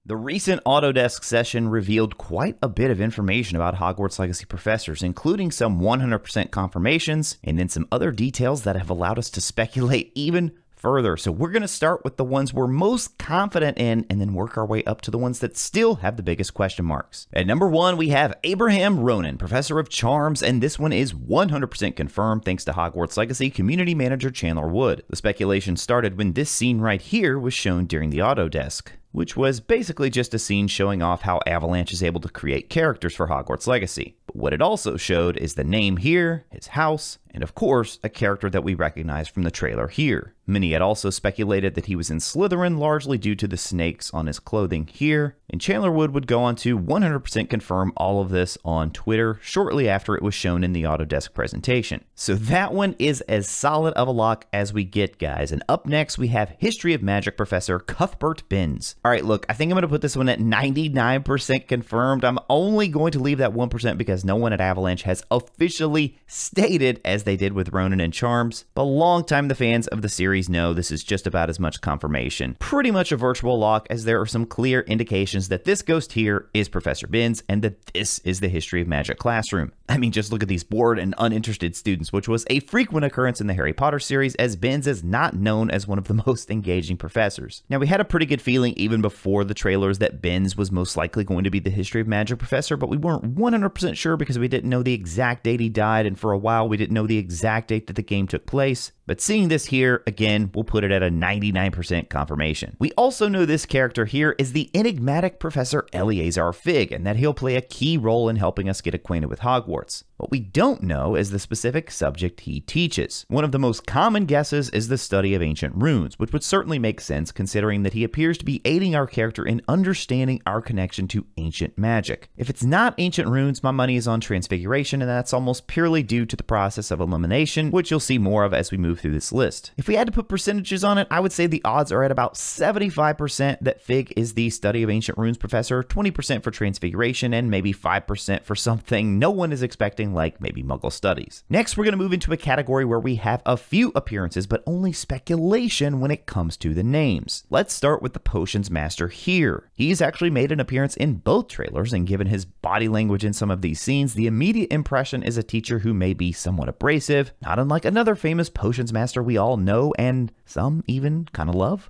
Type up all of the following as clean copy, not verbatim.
The recent AutoDesk session revealed quite a bit of information about Hogwarts Legacy professors, including some 100% confirmations, and then some other details that have allowed us to speculate even further. So we're going to start with the ones we're most confident in, and then work our way up to the ones that still have the biggest question marks. At number 1, we have Abraham Ronan, Professor of Charms, and this one is 100% confirmed thanks to Hogwarts Legacy community manager Chandler Wood. The speculation started when this scene right here was shown during the AutoDesk, which was basically just a scene showing off how Avalanche is able to create characters for Hogwarts Legacy. But what it also showed is the name here, his house, and of course, a character that we recognize from the trailer here. Many had also speculated that he was in Slytherin largely due to the snakes on his clothing here, and Chandler Wood would go on to 100% confirm all of this on Twitter shortly after it was shown in the AutoDesk presentation. So that one is as solid of a lock as we get, guys. And up next, we have History of Magic Professor Cuthbert Binns. All right, look, I think I'm going to put this one at 99% confirmed. I'm only going to leave that 1% because no one at Avalanche has officially stated, as they did with Ronan and Charms, but longtime the fans of the series know this is just about as much confirmation. Pretty much a virtual lock, as there are some clear indications that this ghost here is Professor Binns and that this is the History of Magic classroom. I mean, just look at these bored and uninterested students, which was a frequent occurrence in the Harry Potter series, as Binns is not known as one of the most engaging professors. Now, we had a pretty good feeling even before the trailers that Binns was most likely going to be the History of Magic professor, but we weren't 100% sure because we didn't know the exact date he died, and for a while we didn't know the exact date that the game took place. But seeing this here, again, we'll put it at a 99% confirmation. We also know this character here is the enigmatic Professor Eleazar Fig, and that he'll play a key role in helping us get acquainted with Hogwarts. What we don't know is the specific subject he teaches. One of the most common guesses is the study of ancient runes, which would certainly make sense considering that he appears to be aiding our character in understanding our connection to ancient magic. If it's not ancient runes, my money is on transfiguration, and that's almost purely due to the process of elimination, which you'll see more of as we move through this list. If we had to put percentages on it, I would say the odds are at about 75% that Fig is the study of ancient runes professor, 20% for transfiguration, and maybe 5% for something no one is expecting, like maybe Muggle studies. Next, we're going to move into a category where we have a few appearances, but only speculation when it comes to the names. Let's start with the Potions Master here. He's actually made an appearance in both trailers, and given his body language in some of these scenes, the immediate impression is a teacher who may be somewhat abrasive, not unlike another famous Potions Master we all know and some even kind of love.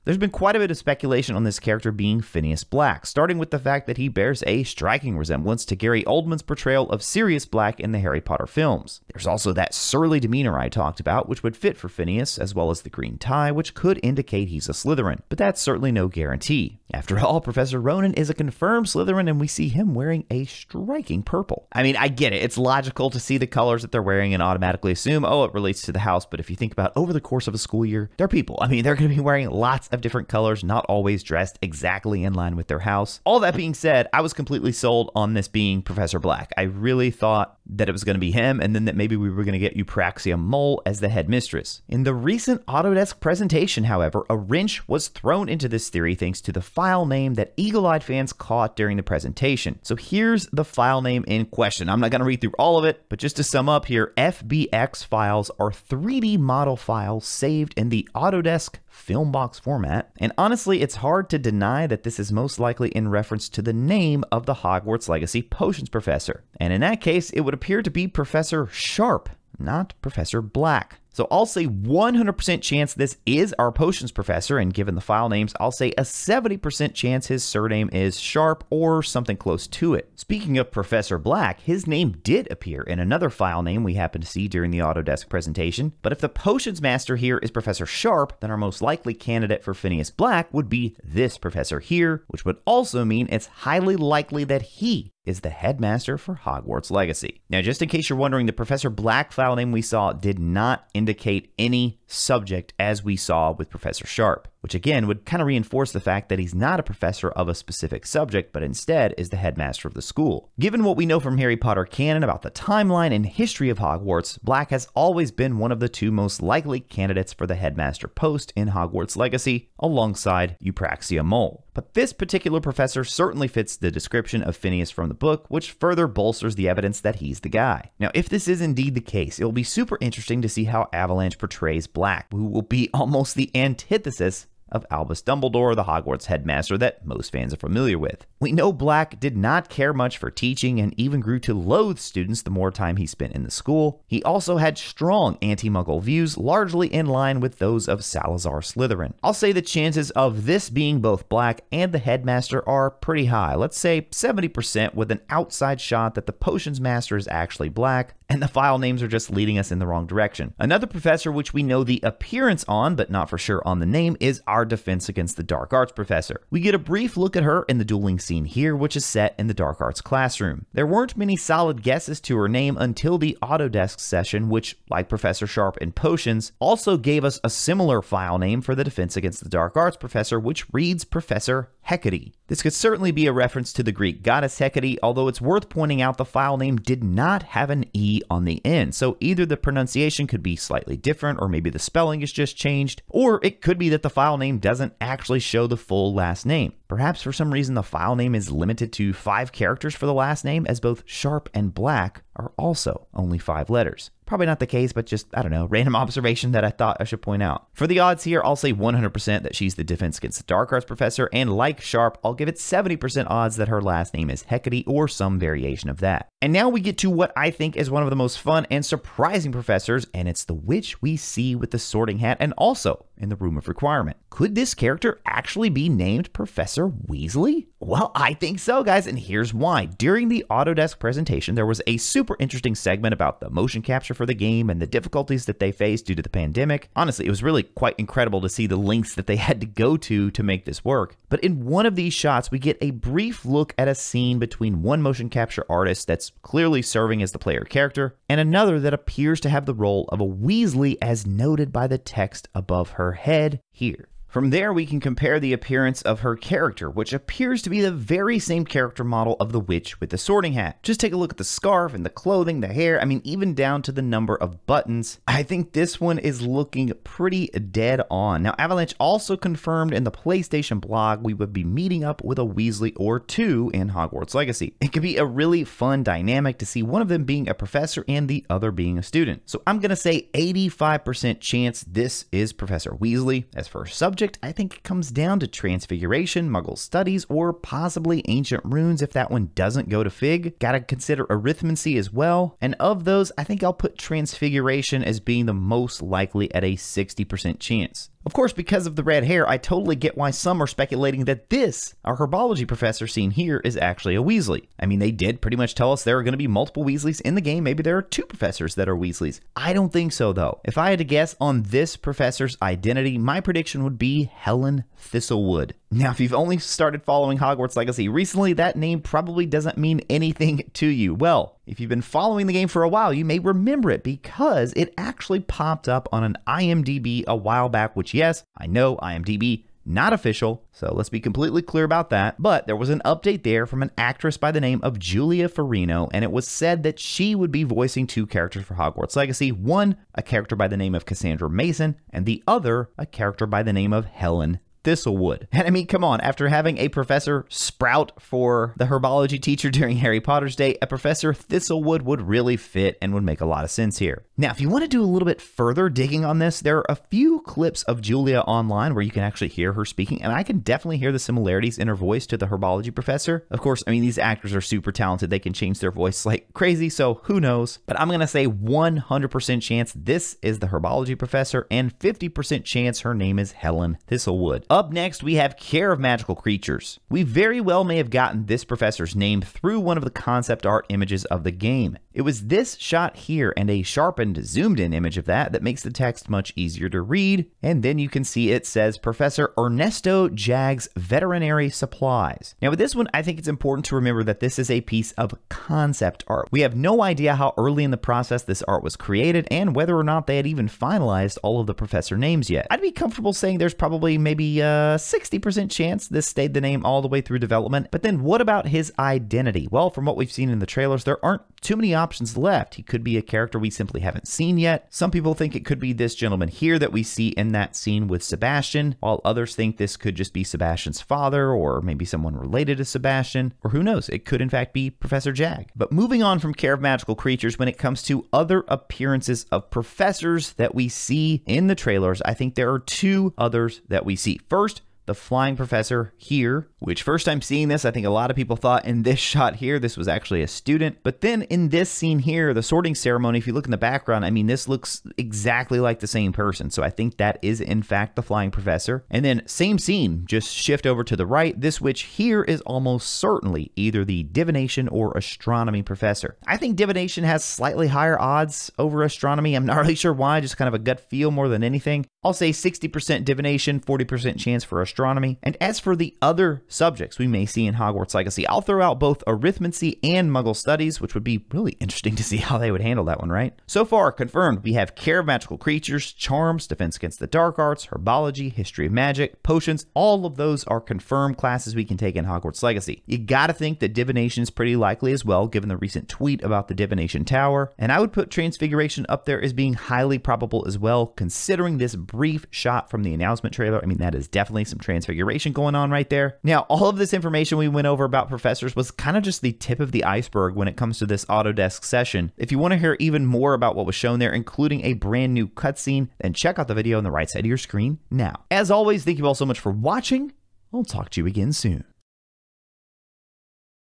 There's been quite a bit of speculation on this character being Phineas Black, starting with the fact that he bears a striking resemblance to Gary Oldman's portrayal of Sirius Black in the Harry Potter films. There's also that surly demeanor I talked about, which would fit for Phineas, as well as the green tie, which could indicate he's a Slytherin, but that's certainly no guarantee. After all, Professor Ronan is a confirmed Slytherin, and we see him wearing a striking purple. I mean, I get it. It's logical to see the colors that they're wearing and automatically assume, oh, it relates to the house, but if you think about over the course of a school year, they're people. I mean, they're going to be wearing lots of different colors, not always dressed exactly in line with their house. All that being said, I was completely sold on this being Professor Black. I really thought that it was going to be him, and then that maybe we were going to get Eupraxia Mole as the headmistress. In the recent Autodesk presentation, however, a wrench was thrown into this theory thanks to the file name that eagle-eyed fans caught during the presentation. So here's the file name in question. I'm not going to read through all of it, but just to sum up here, FBX files are 3D model files saved in the Autodesk Filmbox format, and honestly, it's hard to deny that this is most likely in reference to the name of the Hogwarts Legacy Potions Professor. And in that case, it would appear to be Professor Sharp, not Professor Black. So I'll say 100% chance this is our Potions Professor, and given the file names, I'll say a 70% chance his surname is Sharp or something close to it. Speaking of Professor Black, his name did appear in another file name we happened to see during the Autodesk presentation, but if the Potions Master here is Professor Sharp, then our most likely candidate for Phineas Black would be this professor here, which would also mean it's highly likely that he is the headmaster for Hogwarts Legacy. Now, just in case you're wondering, the Professor Black file name we saw did not indicate any subject as we saw with Professor Sharp, which again would kind of reinforce the fact that he's not a professor of a specific subject, but instead is the headmaster of the school. Given what we know from Harry Potter canon about the timeline and history of Hogwarts, Black has always been one of the two most likely candidates for the headmaster post in Hogwarts Legacy, alongside Eupraxia Mole. But this particular professor certainly fits the description of Phineas from the the book, which further bolsters the evidence that he's the guy. Now, if this is indeed the case, it will be super interesting to see how Avalanche portrays Black, who will be almost the antithesis of Albus Dumbledore, the Hogwarts headmaster that most fans are familiar with. We know Black did not care much for teaching and even grew to loathe students the more time he spent in the school. He also had strong anti-Muggle views, largely in line with those of Salazar Slytherin. I'll say the chances of this being both Black and the headmaster are pretty high. Let's say 70%, with an outside shot that the potions master is actually Black, and the file names are just leading us in the wrong direction. Another professor which we know the appearance on, but not for sure on the name, is our Defense Against the Dark Arts professor. We get a brief look at her in the dueling scene here, which is set in the Dark Arts classroom. There weren't many solid guesses to her name until the AutoDesk session, which, like Professor Sharp in Potions, also gave us a similar file name for the Defense Against the Dark Arts professor, which reads Professor Hecate. This could certainly be a reference to the Greek goddess Hecate, although it's worth pointing out the file name did not have an E on the end, so either the pronunciation could be slightly different, or maybe the spelling is just changed, or it could be that the file name doesn't actually show the full last name. Perhaps for some reason the file name is limited to 5 characters for the last name, as both Sharp and Black are also only 5 letters. Probably not the case, but just, I don't know, random observation that I thought I should point out. For the odds here, I'll say 100% that she's the Defense Against the Dark Arts professor, and like Sharp, I'll give it 70% odds that her last name is Hecate or some variation of that. And now we get to what I think is one of the most fun and surprising professors, and it's the witch we see with the sorting hat and also in the Room of Requirement. Could this character actually be named Professor Weasley? Well, I think so, guys, and here's why. During the Autodesk presentation, there was a super interesting segment about the motion capture for the game and the difficulties that they faced due to the pandemic. Honestly, it was really quite incredible to see the lengths that they had to go to make this work. But in one of these shots, we get a brief look at a scene between one motion capture artist that's clearly serving as the player character, and another that appears to have the role of a Weasley, as noted by the text above her head here. From there, we can compare the appearance of her character, which appears to be the very same character model of the witch with the sorting hat. Just take a look at the scarf and the clothing, the hair, I mean, even down to the number of buttons. I think this one is looking pretty dead on. Now, Avalanche also confirmed in the PlayStation blog we would be meeting up with a Weasley or 2 in Hogwarts Legacy. It could be a really fun dynamic to see one of them being a professor and the other being a student. So I'm gonna say 85% chance this is Professor Weasley. As for subject, I think it comes down to Transfiguration, Muggle Studies, or possibly Ancient Runes if that one doesn't go to Fig. Gotta consider Arithmancy as well. And of those, I think I'll put Transfiguration as being the most likely at a 60% chance. Of course, because of the red hair, I totally get why some are speculating that this, our herbology professor seen here, is actually a Weasley. I mean, they did pretty much tell us there are going to be multiple Weasleys in the game. Maybe there are 2 professors that are Weasleys. I don't think so, though. If I had to guess on this professor's identity, my prediction would be Helen Thistlewood. Now, if you've only started following Hogwarts Legacy recently, that name probably doesn't mean anything to you. Well, if you've been following the game for a while, you may remember it because it actually popped up on an IMDb a while back, which, yes, I know IMDb, not official, so let's be completely clear about that, but there was an update there from an actress by the name of Julia Farino, and it was said that she would be voicing 2 characters for Hogwarts Legacy, one a character by the name of Cassandra Mason, and the other a character by the name of Helen Thistlewood. And I mean, come on, after having a Professor Sprout for the herbology teacher during Harry Potter's day, a Professor Thistlewood would really fit and would make a lot of sense here. Now, if you want to do a little bit further digging on this, there are a few clips of Julia online where you can actually hear her speaking, and I can definitely hear the similarities in her voice to the herbology professor. Of course, I mean, these actors are super talented. They can change their voice like crazy, so who knows? But I'm going to say 100% chance this is the herbology professor, and 50% chance her name is Helen Thistlewood. Up next, we have Care of Magical Creatures. We very well may have gotten this professor's name through one of the concept art images of the game. It was this shot here and a sharpened, zoomed-in image of that makes the text much easier to read, and then you can see it says Professor Ernesto Jaggs Veterinary Supplies. Now with this one, I think it's important to remember that this is a piece of concept art. We have no idea how early in the process this art was created and whether or not they had even finalized all of the professor names yet. I'd be comfortable saying there's probably maybe a 60% chance this stayed the name all the way through development, but then what about his identity? Well, from what we've seen in the trailers, there aren't too many options left. He could be a character we simply haven't haven't seen yet. Some people think it could be this gentleman here that we see in that scene with Sebastian, while others think this could just be Sebastian's father, or maybe someone related to Sebastian, or who knows, it could in fact be Professor Jag. But moving on from Care of Magical Creatures, when it comes to other appearances of professors that we see in the trailers, I think there are two others that we see. First, the flying professor here, which first time seeing this, I think a lot of people thought in this shot here, this was actually a student. But then in this scene here, the sorting ceremony, if you look in the background, I mean, this looks exactly like the same person. So I think that is in fact the flying professor. And then same scene, just shift over to the right. This witch here is almost certainly either the divination or astronomy professor. I think divination has slightly higher odds over astronomy. I'm not really sure why, just kind of a gut feel more than anything. I'll say 60% divination, 40% chance for astronomy. And as for the other subjects we may see in Hogwarts Legacy, I'll throw out both arithmancy and Muggle studies, which would be really interesting to see how they would handle that one, right? So far, confirmed, we have Care of Magical Creatures, Charms, Defense Against the Dark Arts, Herbology, History of Magic, Potions. All of those are confirmed classes we can take in Hogwarts Legacy. You gotta think that divination is pretty likely as well, given the recent tweet about the divination tower. And I would put transfiguration up there as being highly probable as well, considering this brief shot from the announcement trailer. I mean, that is definitely some transfiguration going on right there. Now, all of this information we went over about professors was kind of just the tip of the iceberg when it comes to this AutoDesk session. If you want to hear even more about what was shown there, including a brand new cutscene, then check out the video on the right side of your screen now. As always, thank you all so much for watching. I'll talk to you again soon.